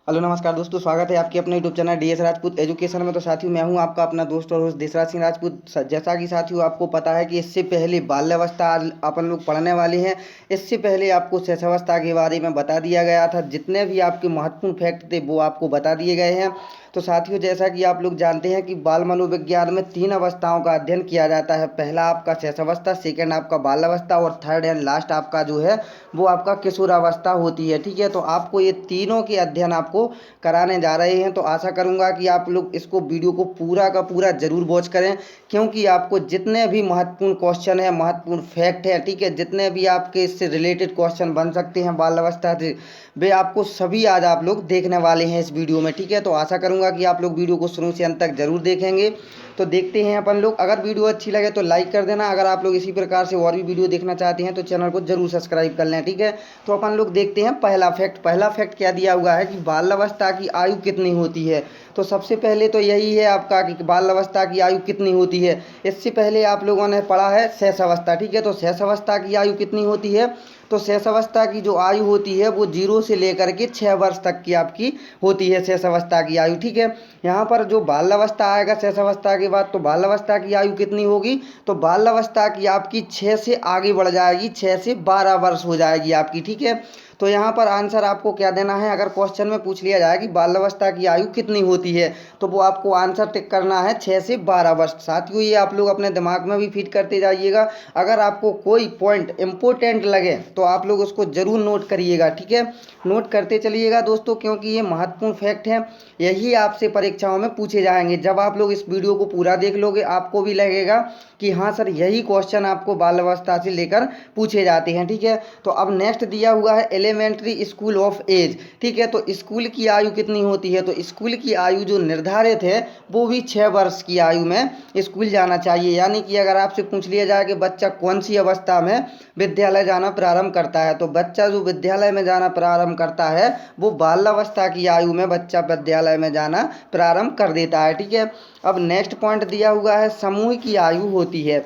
Hello नमस्कार दोस्तों, स्वागत है आपके अपने YouTube channel DS Rajput education में। तो साथियों, मैं हूं आपका अपना दोस्त और होस्ट देशराज सिंह राजपूत। जैसा कि साथियों आपको पता है कि इससे पहले बाल्यावस्था आज अपन लोग पढ़ने वाले हैं। इससे पहले आपको शिशावस्था के बारे में बता दिया गया था। जितने भी आपके महत्वपूर्ण फैक्ट थे वो आपको बता दिए गए हैं। तो साथियों, जैसा कि आप लोग जानते हैं कि बाल मनोविज्ञान में 3 अवस्थाओं का अध्ययन किया जाता है। पहला आपका शिशावस्था, सेकंड आपका बाल्यावस्था और थर्ड एंड लास्ट आपका जो है वो आपका किशोरावस्था होती है। ठीक है, तो आपको ये तीनों के अध्ययन आपको कराने जा रहे हैं। तो आशा करूंगा कि आप लोग इसको वीडियो को पूरा का पूरा जरूर वॉच करें, क्योंकि आपको जितने भी महत्वपूर्ण क्वेश्चन है, महत्वपूर्ण फैक्ट है, ठीक है, जितने भी आपके इससे रिलेटेड क्वेश्चन बन सकते हैं बाल अवस्था से, वे आपको सभी आज आप लोग देखने वाले हैं इस वीडियो में। ठीक है, तो आशा करूंगा कि आप लोग वीडियो को शुरू से अंत तक जरूर देखेंगे। तो देखते हैं अपन लोग। अगर वीडियो अच्छी लगे तो लाइक कर देना। अगर आप लोग इसी प्रकार से और भी वीडियो देखना चाहते हैं तो चैनल को जरूर सब्सक्राइब कर लें। ठीक है, तो अपन लोग देखते हैं पहला फैक्ट। पहला फैक्ट क्या दिया हुआ है कि बाल्यावस्था की आयु कितनी होती है। तो सबसे पहले तो यही है आपका कि बाल्यावस्था की आयु कितनी होती है। इससे पहले आप लोगों ने पढ़ा है शैशवावस्था। ठीक है, तो शैशवावस्था की आयु कितनी होती है। तो शैशवावस्था की जो आयु होती है वो 0 से लेकर के 6 वर्ष तक की आपकी होती है शैशवावस्था की आयु। ठीक है, यहाँ पर जो बाल्यावस्था आएगा शैशवावस्था के बाद, तो बाल्यावस्था की आयु कितनी होगी। तो बाल्यावस्था की आपकी 6 से आगे बढ़ जाएगी, 6 से 12 वर्ष हो जाएगी आपकी। ठीक है, तो यहाँ पर आंसर आपको क्या देना है। अगर क्वेश्चन में पूछ लिया जाए कि बाल्यावस्था की आयु कितनी होती है, तो वो आपको आंसर टिक करना है 6 से 12 वर्ष। साथियों, ये आप लोग अपने दिमाग में भी फिट करते जाइएगा। अगर आपको कोई पॉइंट इंपॉर्टेंट लगे तो आप लोग उसको जरूर नोट करिएगा। ठीक है, नोट करते चलिएगा दोस्तों, क्योंकि ये महत्वपूर्ण फैक्ट है। यही आपसे परीक्षाओं में पूछे जाएंगे। जब आप लोग इस वीडियो को पूरा देख लोगे आपको भी लगेगा कि हाँ सर, यही क्वेश्चन आपको बाल्यावस्था से लेकर पूछे जाते हैं। ठीक है, तो अब नेक्स्ट दिया हुआ है एलिमेंट्री स्कूल ऑफ एज। ठीक है, तो स्कूल की आयु कितनी होती है। तो स्कूल की आयु जो निर्धारित है वो भी 6 वर्ष की आयु में स्कूल जाना चाहिए। यानी कि अगर आपसे पूछ लिया जाए कि बच्चा कौन सी अवस्था में विद्यालय जाना प्रारंभ करता है, तो बच्चा जो विद्यालय में जाना प्रारंभ करता है वो बाल्यावस्था की आयु में बच्चा विद्यालय में जाना प्रारंभ कर देता है। ठीक है, अब नेक्स्ट पॉइंट दिया हुआ है समूह की आयु होती है।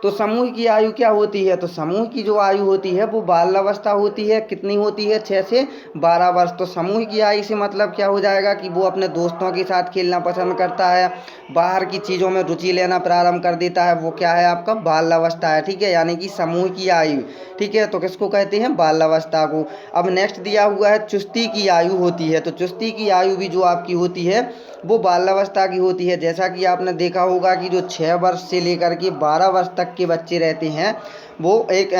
तो समूह की आयु क्या होती है। तो समूह की जो आयु होती है वो बाल्यावस्था होती है। कितनी होती है, 6 से 12 वर्ष। तो समूह की आयु से मतलब क्या हो जाएगा कि वो अपने दोस्तों के साथ खेलना पसंद करता है, बाहर की चीज़ों में रुचि लेना प्रारंभ कर देता है, वो क्या है आपका बाल्यावस्था है। ठीक है, यानी कि समूह की आयु। ठीक है, तो किसको कहते हैं, बाल्यावस्था को। अब नेक्स्ट दिया हुआ है चुस्ती की आयु होती है। तो चुस्ती की आयु भी जो आपकी होती है वो बाल्यावस्था की होती है। जैसा कि आपने देखा होगा कि जो 6 वर्ष से लेकर के 12 वर्ष तक के बच्चे रहते हैं वो एक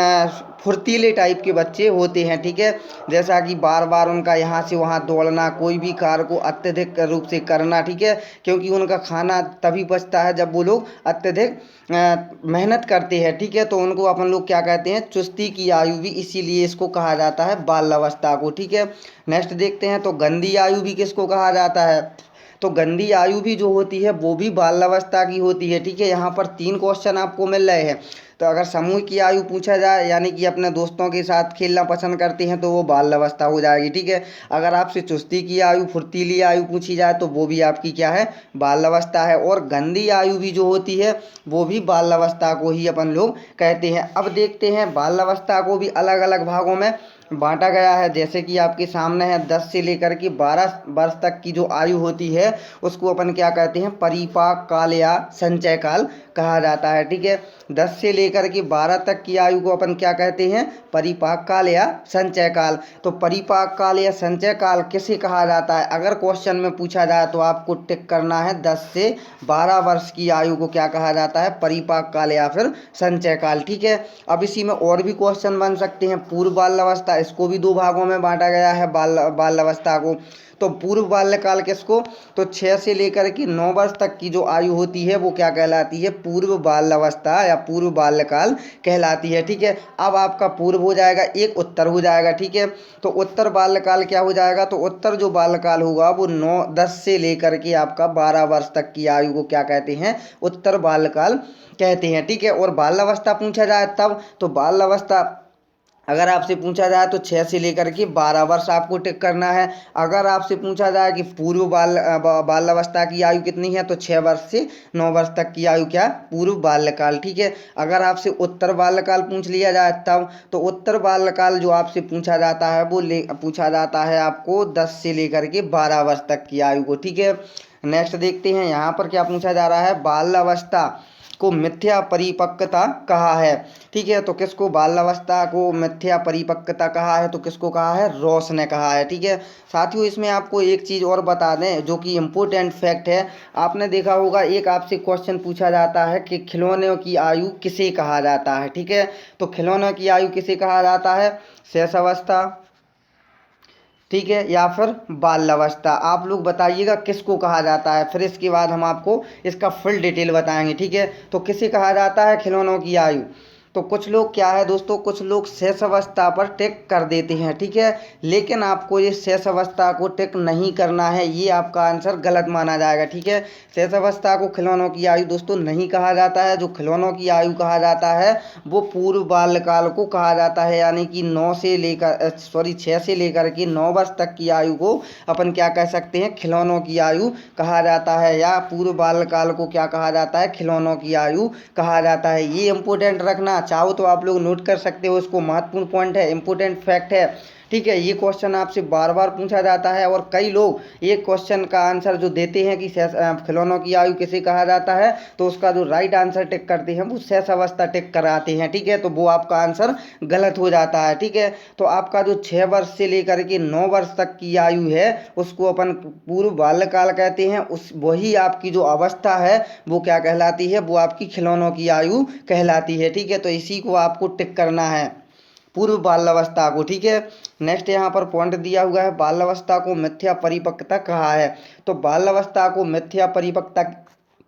फुर्तीले टाइप के बच्चे होते हैं। ठीक है, जैसा कि बार बार उनका यहाँ से वहाँ दौड़ना, कोई भी कार्य को अत्यधिक रूप से करना। ठीक है, क्योंकि उनका खाना तभी पचता है जब वो लोग अत्यधिक मेहनत करते हैं। ठीक है, तो उनको अपन लोग क्या कहते हैं, चुस्ती की आयु भी, इसीलिए इसको कहा जाता है बाल्यावस्था को। ठीक है, नेक्स्ट देखते हैं। तो गंदी आयु भी किसको कहा जाता है। तो गंदी आयु भी जो होती है वो भी बाल्यावस्था की होती है। ठीक है, यहाँ पर 3 क्वेश्चन आपको मिल रहे हैं। तो अगर समूह की आयु पूछा जाए, यानी कि अपने दोस्तों के साथ खेलना पसंद करते हैं, तो वो बाल्यावस्था हो जाएगी। ठीक है, अगर आपसे चुस्ती की आयु, फुर्तीली आयु पूछी जाए तो वो भी आपकी क्या है, बाल्यावस्था है। और गंदी आयु भी जो होती है वो भी बाल्यावस्था को ही अपन लोग कहते हैं। अब देखते हैं बाल्यावस्था को भी अलग अलग भागों में बांटा गया है। जैसे कि आपके सामने है 10 से लेकर के 12 वर्ष तक की जो आयु होती है उसको अपन क्या कहते हैं, परिपाक काल या संचय काल कहा जाता है। ठीक है, 10 से लेकर के 12 तक की आयु को अपन क्या कहते हैं, परिपाक काल या संचय काल। तो परिपाक काल या संचय काल किसे कहा जाता है, अगर क्वेश्चन में पूछा जाए तो आपको टिक करना है 10 से 12 वर्ष की आयु को क्या कहा जाता है, परिपाक काल या फिर संचय काल। ठीक है, अब इसी में और भी क्वेश्चन बन सकते हैं। पूर्व बाल्यावस्था, इसको भी 2 भागों में बांटा गया है बाल्यावस्था को। तो पूर्व बाल्यकाल किसको, तो 6 से लेकर के 9 वर्ष तक की जो आयु होती है वो क्या कहलाती है, पूर्व बाल्यावस्था या पूर्व बाल्यकाल कहलाती है। ठीक है, अब आपका पूर्व हो जाएगा, एक उत्तर हो जाएगा। ठीक है, तो उत्तर बाल्यकाल क्या हो जाएगा, तो उत्तर जो बाल्यकाल होगा वो 10 से लेकर के आपका 12 वर्ष तक की आयु को क्या कहते हैं, उत्तर बाल्यकाल कहते हैं। ठीक है, और बाल्यावस्था पूछा जाए तब, तो बाल्यावस्था अगर आपसे पूछा जाए तो 6 से लेकर के 12 वर्ष आपको टिक करना है। अगर आपसे पूछा जाए कि पूर्व बाल्यावस्था की आयु कितनी है तो 6 वर्ष से 9 वर्ष तक की आयु क्या, पूर्व बाल्यकाल। ठीक है। अगर आपसे उत्तर बाल्यकाल पूछ लिया जाए तब तो उत्तर बाल्यकाल जो आपसे पूछा जाता है वो पूछा जाता है आपको 10 से लेकर के 12 वर्ष तक की आयु को। ठीक है। नेक्स्ट देखते हैं यहाँ पर क्या पूछा जा रहा है, बाल्यावस्था को मिथ्या परिपक्वता कहा है। ठीक है। तो किसको बाल्यावस्था को मिथ्या परिपक्वता कहा है तो किसको कहा है, रॉस ने कहा है। ठीक है। साथियों इसमें आपको एक चीज़ और बता दें जो कि इम्पोर्टेंट फैक्ट है। आपने देखा होगा एक आपसे क्वेश्चन पूछा जाता है कि खिलौनों की आयु किसे कहा जाता है। ठीक है। तो खिलौनों की आयु किसे कहा जाता है, शैशवावस्था, ठीक है, या फिर बाल्यावस्था। आप लोग बताइएगा किसको कहा जाता है, फिर इसके बाद हम आपको इसका फुल डिटेल बताएंगे। ठीक है। तो किसे कहा जाता है खिलौनों की आयु, तो कुछ लोग क्या है दोस्तों, कुछ लोग शेष अवस्था पर टिक कर देते हैं। ठीक है। लेकिन आपको ये शेष अवस्था को टिक नहीं करना है, ये आपका आंसर गलत माना जाएगा। ठीक है। शेष अवस्था को खिलौनों की आयु दोस्तों नहीं कहा जाता है। जो खिलौनों की आयु कहा जाता है वो पूर्व बाल्यकाल को कहा जाता है, यानी कि 6 से लेकर के 9 वर्ष तक की आयु को अपन क्या कह सकते हैं, खिलौनों की आयु कहा जाता है, या पूर्व बाल्यकाल को क्या कहा जाता है, खिलौनों की आयु कहा जाता है। ये इंपॉर्टेंट रखना चाहो तो आप लोग नोट कर सकते हो, इसको महत्वपूर्ण पॉइंट है, इंपॉर्टेंट फैक्ट है। ठीक है। ये क्वेश्चन आपसे बार बार पूछा जाता है और कई लोग ये क्वेश्चन का आंसर जो देते हैं कि खिलौनों की आयु किसे कहा जाता है तो उसका जो राइट आंसर टिक करते हैं वो शेष अवस्था टिक कराते हैं। ठीक है। तो वो आपका आंसर गलत हो जाता है। ठीक है। तो आपका जो 6 वर्ष से लेकर के 9 वर्ष तक की आयु है उसको अपन पूर्व बाल्यकाल कहते हैं। उस वही आपकी जो अवस्था है वो क्या कहलाती है, वो आपकी खिलौनों की आयु कहलाती है। ठीक है। तो इसी को आपको टिक करना है, पूर्व बाल्यावस्था को। ठीक है। नेक्स्ट यहाँ पर पॉइंट दिया हुआ है, बाल्यावस्था को मिथ्या परिपक्वता कहा है। तो बाल्यावस्था को मिथ्या परिपक्वता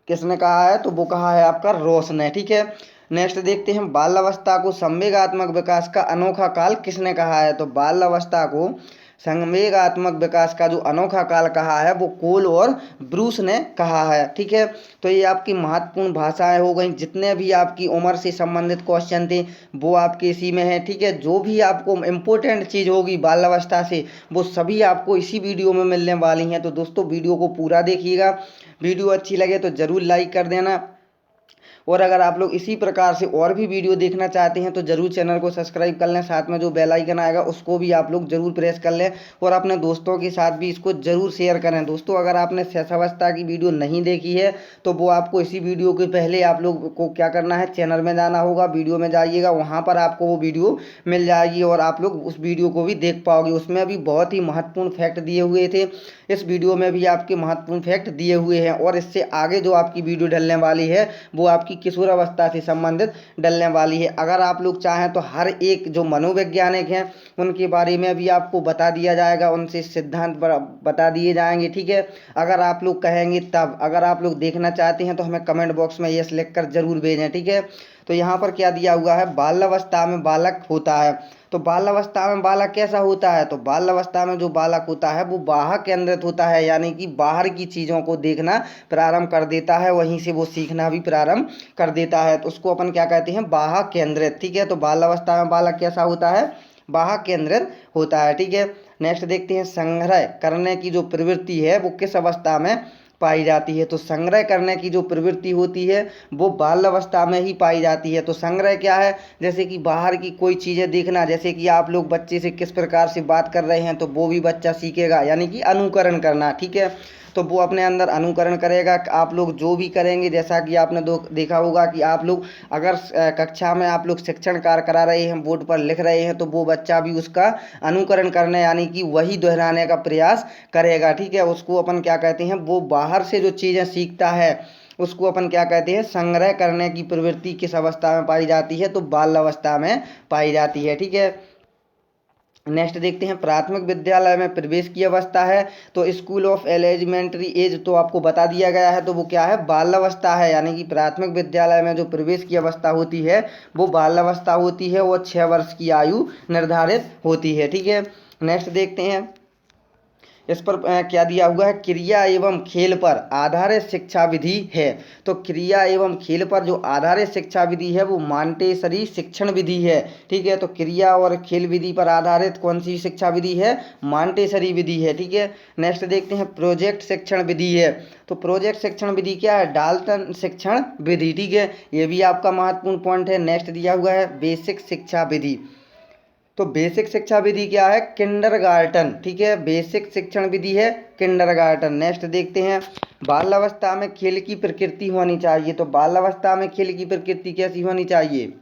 किसने कहा है, तो वो कहा है आपका रॉस ने। ठीक है। नेक्स्ट देखते हैं, बाल्यावस्था को संवेगात्मक विकास का अनोखा काल किसने कहा है। तो बाल्यावस्था को संवेगात्मक विकास का जो अनोखा काल कहा है वो कोल और ब्रूस ने कहा है। ठीक है। तो ये आपकी महत्वपूर्ण भाषाएं हो गई, जितने भी आपकी उम्र से संबंधित क्वेश्चन थे वो आपके इसी में है। ठीक है। जो भी आपको इम्पोर्टेंट चीज़ होगी बाल्यावस्था से वो सभी आपको इसी वीडियो में मिलने वाली हैं। तो दोस्तों वीडियो को पूरा देखिएगा, वीडियो अच्छी लगे तो ज़रूर लाइक कर देना, और अगर आप लोग इसी प्रकार से और भी वीडियो देखना चाहते हैं तो ज़रूर चैनल को सब्सक्राइब कर लें, साथ में जो बेल आइकन आएगा उसको भी आप लोग ज़रूर प्रेस कर लें, और अपने दोस्तों के साथ भी इसको ज़रूर शेयर करें। दोस्तों अगर आपने शैशवावस्था की वीडियो नहीं देखी है तो वो आपको इसी वीडियो के पहले आप लोग को क्या करना है, चैनल में जाना होगा, वीडियो में जाइएगा, वहाँ पर आपको वो वीडियो मिल जाएगी और आप लोग उस वीडियो को भी देख पाओगे। उसमें भी बहुत ही महत्वपूर्ण फैक्ट दिए हुए थे, इस वीडियो में भी आपके महत्वपूर्ण फैक्ट दिए हुए हैं, और इससे आगे जो आपकी वीडियो डलने वाली है वो आपकी किशोर अवस्था से संबंधित डलने वाली है। अगर आप लोग चाहें तो हर एक जो मनोवैज्ञानिक हैं उनके बारे में भी आपको बता दिया जाएगा, उनसे सिद्धांत बता दिए जाएंगे। ठीक है। अगर आप लोग कहेंगे तब, अगर आप लोग देखना चाहते हैं तो हमें कमेंट बॉक्स में यस लिख कर जरूर भेजें। ठीक है। तो यहाँ पर क्या दिया हुआ है, बाल्यावस्था में बालक होता है। तो बाल्यावस्था में बालक कैसा होता है, तो बाल्यावस्था में जो बालक होता है वो बाह्य केंद्रित होता है, यानी कि बाहर की चीज़ों को देखना प्रारंभ कर देता है, वहीं से वो सीखना भी प्रारंभ कर देता है। तो उसको अपन क्या कहते हैं, बाह्य केंद्रित। ठीक है। तो बाल्यावस्था में बालक कैसा होता है, बाह्य केंद्रित होता है। ठीक है। नेक्स्ट देखते हैं, संग्रह करने की जो प्रवृत्ति है वो किस अवस्था में पाई जाती है। तो संग्रह करने की जो प्रवृत्ति होती है वो बाल्यावस्था में ही पाई जाती है। तो संग्रह क्या है, जैसे कि बाहर की कोई चीज़ें देखना, जैसे कि आप लोग बच्चे से किस प्रकार से बात कर रहे हैं तो वो भी बच्चा सीखेगा, यानी कि अनुकरण करना। ठीक है। तो वो अपने अंदर अनुकरण करेगा। आप लोग जो भी करेंगे, जैसा कि आपने देखा होगा कि आप लोग अगर कक्षा में आप लोग शिक्षण कार्य करा रहे हैं, बोर्ड पर लिख रहे हैं, तो वो बच्चा भी उसका अनुकरण करने यानी कि वही दोहराने का प्रयास करेगा। ठीक है। उसको अपन क्या कहते हैं, वो बाहर से जो चीज़ें सीखता है उसको अपन क्या कहते हैं, संग्रह करने की प्रवृत्ति किस अवस्था में पाई जाती है, तो बाल्यावस्था में पाई जाती है। ठीक है। नेक्स्ट देखते हैं, प्राथमिक विद्यालय में प्रवेश की अवस्था है। तो स्कूल ऑफ एलिमेंट्री एज तो आपको बता दिया गया है, तो वो क्या है, बाल्यावस्था है, यानी कि प्राथमिक विद्यालय में जो प्रवेश की अवस्था होती है वो बाल्यावस्था होती है, वो 6 वर्ष की आयु निर्धारित होती है। ठीक है। नेक्स्ट देखते हैं, इस पर क्या दिया हुआ है, क्रिया एवं खेल पर आधारित शिक्षा विधि है। तो क्रिया एवं खेल पर जो आधारित शिक्षा विधि है वो मॉन्टेसरी शिक्षण विधि है। ठीक है, तो क्रिया और खेल विधि पर आधारित कौन सी शिक्षा विधि है, मॉन्टेसरी विधि है। ठीक है, नेक्स्ट देखते हैं प्रोजेक्ट शिक्षण विधि है। तो प्रोजेक्ट शिक्षण विधि क्या है, डाल्टन शिक्षण विधि। ठीक है, ये भी आपका महत्वपूर्ण पॉइंट है। नेक्स्ट दिया हुआ है बेसिक शिक्षा विधि। तो बेसिक शिक्षा विधि क्या है, किंडरगार्टन। ठीक है, बेसिक शिक्षण विधि है किंडरगार्टन। नेक्स्ट देखते हैं बाल अवस्था में खेल की प्रकृति होनी चाहिए। तो बाल अवस्था में खेल की प्रकृति कैसी होनी चाहिए,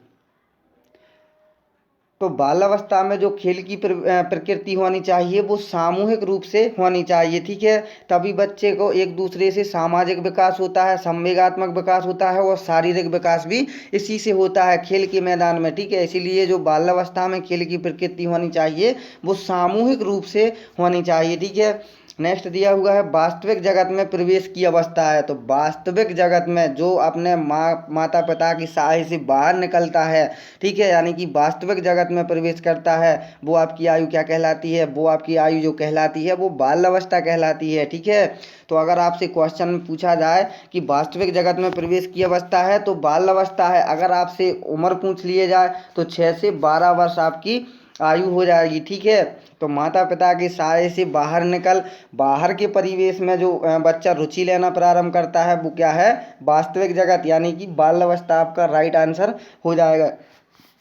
तो बाल अवस्था में जो खेल की प्रकृति होनी चाहिए वो सामूहिक रूप से होनी चाहिए। ठीक है, तभी बच्चे को एक दूसरे से सामाजिक विकास होता है, संवेगात्मक विकास होता है और शारीरिक विकास भी इसी से होता है, खेल के मैदान में। ठीक है, इसीलिए जो बाल अवस्था में खेल की प्रकृति होनी चाहिए वो सामूहिक रूप से होनी चाहिए। ठीक है, नेक्स्ट दिया हुआ है वास्तविक जगत में प्रवेश की अवस्था है। तो वास्तविक जगत में जो अपने माता पिता की साय से बाहर निकलता है, ठीक है, यानी कि वास्तविक जगत में प्रवेश करता है, वो आपकी आयु क्या कहलाती है, वो आपकी आयु जो कहलाती है वो बाल अवस्था कहलाती है। ठीक है, तो अगर आपसे क्वेश्चन में पूछा जाए कि वास्तविक जगत में प्रवेश की अवस्था है तो बाल अवस्था है। अगर आपसे उम्र पूछ लिए जाए तो 6 से 12 वर्ष आपकी आयु हो जाएगी। ठीक है, तो माता पिता के साय से बाहर निकल बाहर के परिवेश में जो बच्चा रुचि लेना प्रारंभ करता है वो क्या है, वास्तविक जगत, यानी कि बाल अवस्था आपका राइट आंसर हो जाएगा।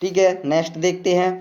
ठीक है, नेक्स्ट देखते हैं।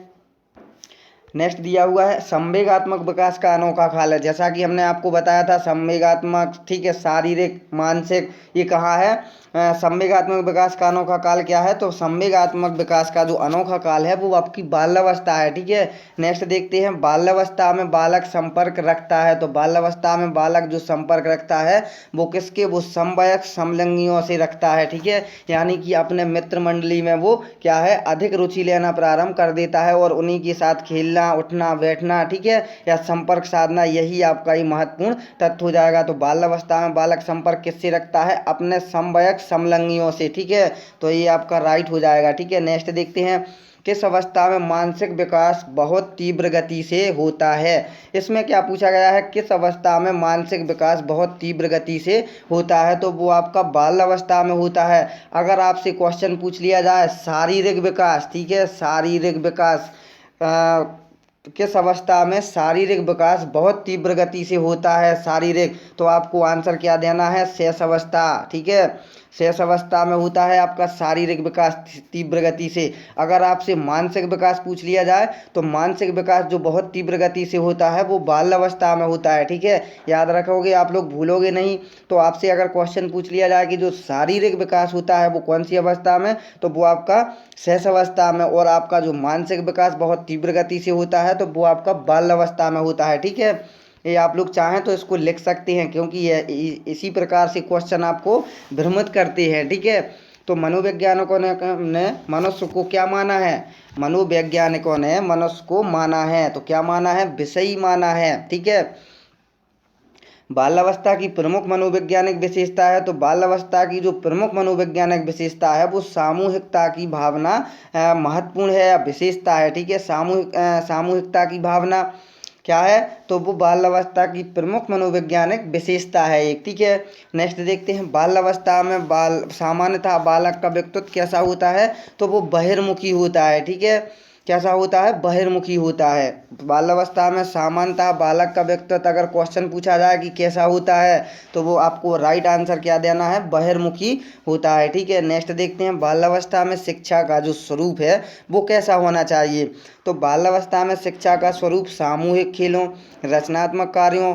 नेक्स्ट दिया हुआ है संवेगात्मक विकास का अनोखा काल है। जैसा कि हमने आपको बताया था संवेगात्मक, ठीक है, शारीरिक मानसिक, ये कहाँ है, संवेगात्मक विकास का अनोखा काल क्या है, तो संवेगात्मक विकास का जो अनोखा काल है वो आपकी बाल्यावस्था है। ठीक है, नेक्स्ट देखते हैं बाल्यावस्था में बालक संपर्क रखता है। तो बाल्यावस्था में बालक जो संपर्क रखता है वो किसके, वो समवयस्क समलिंगियों से रखता है। ठीक है, यानी कि अपने मित्र मंडली में वो क्या है, अधिक रुचि लेना प्रारंभ कर देता है और उन्हीं के साथ खेलना उठना बैठना, ठीक है, या संपर्क साधना, यही आपका ही महत्वपूर्ण तथ्य हो जाएगा। तो बाल्यावस्था में बालक संपर्क किससे रखता है, अपने समवयस्क समलिंगियों से। ठीक है, तो ये आपका राइट हो जाएगा। ठीक है, नेक्स्ट देखते हैं किस अवस्था में मानसिक विकास बहुत तीव्र गति से होता है। इसमें क्या पूछा गया है, किस अवस्था में मानसिक विकास बहुत तीव्र गति से होता है, तो वो आपका बाल अवस्था में होता है। अगर आपसे क्वेश्चन पूछ लिया जाए शारीरिक विकास, ठीक है, शारीरिक विकास किस अवस्था में शारीरिक विकास बहुत तीव्र गति से होता है शारीरिक, तो आपको आंसर क्या देना है, शेष अवस्था। ठीक है, शेष अवस्था में होता है आपका शारीरिक विकास तीव्र गति से। अगर आपसे मानसिक विकास पूछ लिया जाए तो मानसिक विकास जो बहुत तीव्र गति से होता है वो बाल अवस्था में होता है। ठीक है, याद रखोगे, आप लोग भूलोगे नहीं। तो आपसे अगर क्वेश्चन पूछ लिया जाए कि जो शारीरिक विकास होता है वो कौन सी अवस्था में, तो वो आपका शेष अवस्था में, और आपका जो मानसिक विकास बहुत तीव्र गति से होता है तो वो आपका बाल अवस्था में होता है। ठीक है, ये आप लोग चाहें तो इसको लिख सकते हैं क्योंकि ये इसी प्रकार से क्वेश्चन आपको भ्रमित करते हैं। ठीक है, तो मनोवैज्ञानिकों ने मनुष्य को क्या माना है, मनोवैज्ञानिकों ने मनुष्य को माना है, तो क्या माना है, विषयी माना है। ठीक है, बाल्यावस्था की प्रमुख मनोवैज्ञानिक विशेषता है, तो बाल्यावस्था की जो प्रमुख मनोवैज्ञानिक विशेषता है वो सामूहिकता की भावना महत्वपूर्ण है या विशेषता है। ठीक है, सामूहिकता की भावना क्या है, तो वो बाल्यावस्था की प्रमुख मनोवैज्ञानिक विशेषता है एक। ठीक है, नेक्स्ट देखते हैं बाल्यावस्था में सामान्यतः बालक का व्यक्तित्व कैसा होता है, तो वो बहिर्मुखी होता है। ठीक है, कैसा होता है, बहिर्मुखी होता है। बाल्यावस्था में सामान्यतः बालक का व्यक्तित्व अगर क्वेश्चन पूछा जाए कि कैसा होता है तो वो आपको राइट आंसर क्या देना है, बहिर्मुखी होता है। ठीक है, नेक्स्ट देखते हैं बाल्यावस्था में शिक्षा का जो स्वरूप है वो कैसा होना चाहिए, तो बाल्यावस्था में शिक्षा का स्वरूप सामूहिक खेलों रचनात्मक कार्यों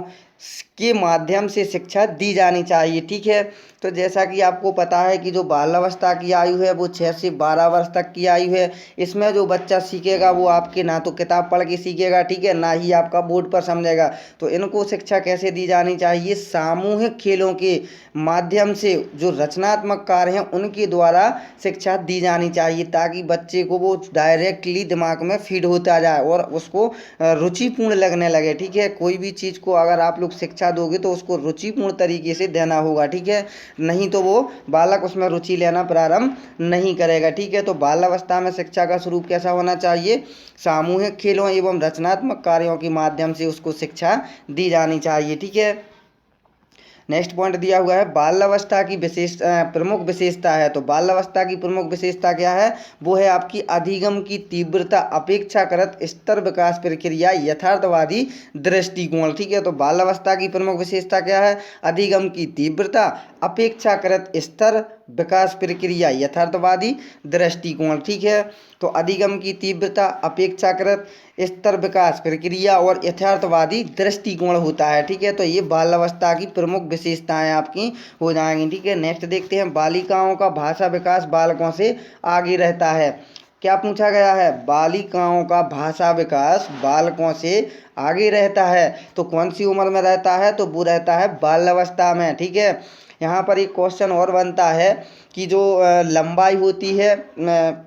के माध्यम से शिक्षा दी जानी चाहिए। ठीक है, तो जैसा कि आपको पता है कि जो बाल्यावस्था की आयु है वो 6 से 12 वर्ष तक की आयु है। इसमें जो बच्चा सीखेगा वो आपके ना तो किताब पढ़ के सीखेगा, ठीक है, ना ही आपका बोर्ड पर समझेगा। तो इनको शिक्षा कैसे दी जानी चाहिए, सामूहिक खेलों के माध्यम से, जो रचनात्मक कार्य हैं उनके द्वारा शिक्षा दी जानी चाहिए, ताकि बच्चे को वो डायरेक्टली दिमाग में फीड होता जाए और उसको रुचिपूर्ण लगने लगे। ठीक है, कोई भी चीज़ को अगर आप लोग शिक्षा दोगे तो उसको रुचिपूर्ण तरीके से देना होगा। ठीक है, नहीं तो वो बालक उसमें रुचि लेना प्रारंभ नहीं करेगा। ठीक है, तो बाल अवस्था में शिक्षा का स्वरूप कैसा होना चाहिए? सामूहिक खेलों एवं रचनात्मक कार्यों के माध्यम से उसको शिक्षा दी जानी चाहिए। ठीक है, नेक्स्ट पॉइंट दिया हुआ है बाल्यावस्था की प्रमुख विशेषता है। तो बाल्यावस्था की प्रमुख विशेषता क्या है? वो है आपकी अधिगम की तीव्रता, अपेक्षाकृत स्तर विकास प्रक्रिया, यथार्थवादी दृष्टिकोण। ठीक है, तो बाल्यावस्था की प्रमुख विशेषता क्या है? अधिगम की तीव्रता, अपेक्षाकृत स्तर विकास प्रक्रिया, यथार्थवादी दृष्टिकोण। ठीक है, तो अधिगम की तीव्रता, अपेक्षाकृत स्तर विकास प्रक्रिया और यथार्थवादी दृष्टिकोण होता है। ठीक है, तो ये बाल्यावस्था की प्रमुख विशेषताएं आपकी हो जाएंगी। ठीक है, नेक्स्ट देखते हैं बालिकाओं का भाषा विकास बालकों से आगे रहता है। क्या पूछा गया है? बालिकाओं का भाषा विकास बालकों से आगे रहता है। तो कौन सी उम्र में रहता है? तो वो रहता है बाल्यावस्था में। ठीक है, यहाँ पर एक क्वेश्चन और बनता है कि जो लंबाई होती है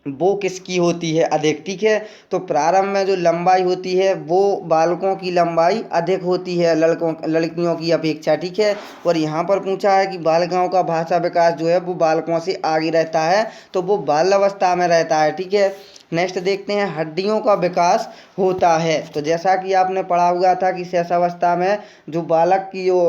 वो किसकी होती है? अधिक। ठीक है, तो प्रारंभ में जो लंबाई होती है वो बालकों की लंबाई अधिक होती है लड़कियों की अपेक्षा। ठीक है, और यहाँ पर पूछा है कि बालिकाओं का भाषा विकास जो है वो बालकों से आगे रहता है, तो वो बाल्यावस्था में रहता है। ठीक है, नेक्स्ट देखते हैं हड्डियों का विकास होता है। तो जैसा कि आपने पढ़ा हुआ था कि शैशवावस्था में जो बालक की जो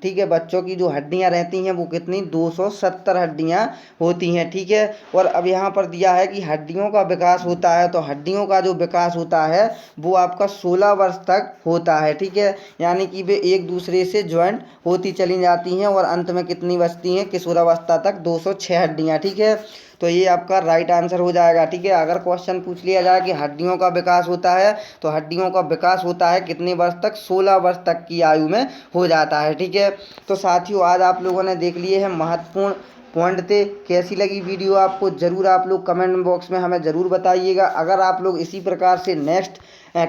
ठीक है बच्चों की जो हड्डियां रहती हैं वो कितनी 270 हड्डियां होती हैं। ठीक है, और अब यहाँ पर दिया है कि हड्डियों का विकास होता है, तो हड्डियों का जो विकास होता है वो आपका 16 वर्ष तक होता है। ठीक है, यानी कि वे एक दूसरे से ज्वाइंट होती चली जाती हैं और अंत में कितनी बचती हैं? किशोरावस्था तक 206 हड्डियां। ठीक है, तो ये आपका राइट आंसर हो जाएगा। ठीक है, अगर क्वेश्चन पूछ लिया जाए कि हड्डियों का विकास होता है तो हड्डियों का विकास होता है कितने वर्ष तक? 16 वर्ष तक की आयु में हो जाता है। ठीक है, तो साथियों आज आप लोगों ने देख लिए हैं महत्वपूर्ण पॉइंट थे। कैसी लगी वीडियो आपको ज़रूर आप लोग कमेंट बॉक्स में हमें ज़रूर बताइएगा। अगर आप लोग इसी प्रकार से नेक्स्ट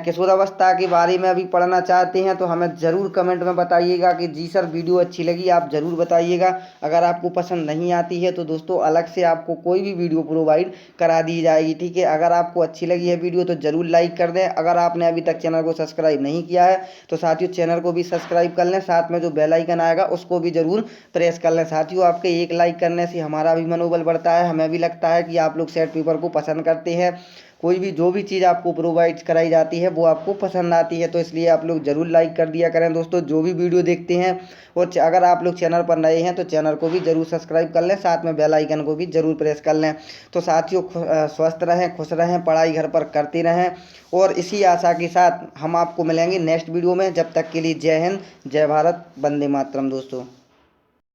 किशोरावस्था के बारे में अभी पढ़ना चाहते हैं तो हमें ज़रूर कमेंट में बताइएगा कि जी सर वीडियो अच्छी लगी, आप ज़रूर बताइएगा। अगर आपको पसंद नहीं आती है तो दोस्तों अलग से आपको कोई भी वीडियो प्रोवाइड करा दी जाएगी। ठीक है, अगर आपको अच्छी लगी है वीडियो तो ज़रूर लाइक कर दें। अगर आपने अभी तक चैनल को सब्सक्राइब नहीं किया है तो साथियों चैनल को भी सब्सक्राइब कर लें, साथ में जो बेल आइकन आएगा उसको भी ज़रूर प्रेस कर लें। साथियों आपके एक लाइक करने से हमारा भी मनोबल बढ़ता है, हमें भी लगता है कि आप लोग सेट पेपर को पसंद करते हैं, कोई भी जो भी चीज़ आपको प्रोवाइड कराई जाती है वो आपको पसंद आती है, तो इसलिए आप लोग ज़रूर लाइक कर दिया करें दोस्तों जो भी वीडियो देखते हैं। और अगर आप लोग चैनल पर नए हैं तो चैनल को भी ज़रूर सब्सक्राइब कर लें, साथ में बेल आइकन को भी ज़रूर प्रेस कर लें। तो साथियों स्वस्थ रहें, खुश रहें, पढ़ाई घर पर करते रहें और इसी आशा के साथ हम आपको मिलेंगे नेक्स्ट वीडियो में। जब तक के लिए जय हिंद, जय भारत, वंदे मातरम दोस्तों।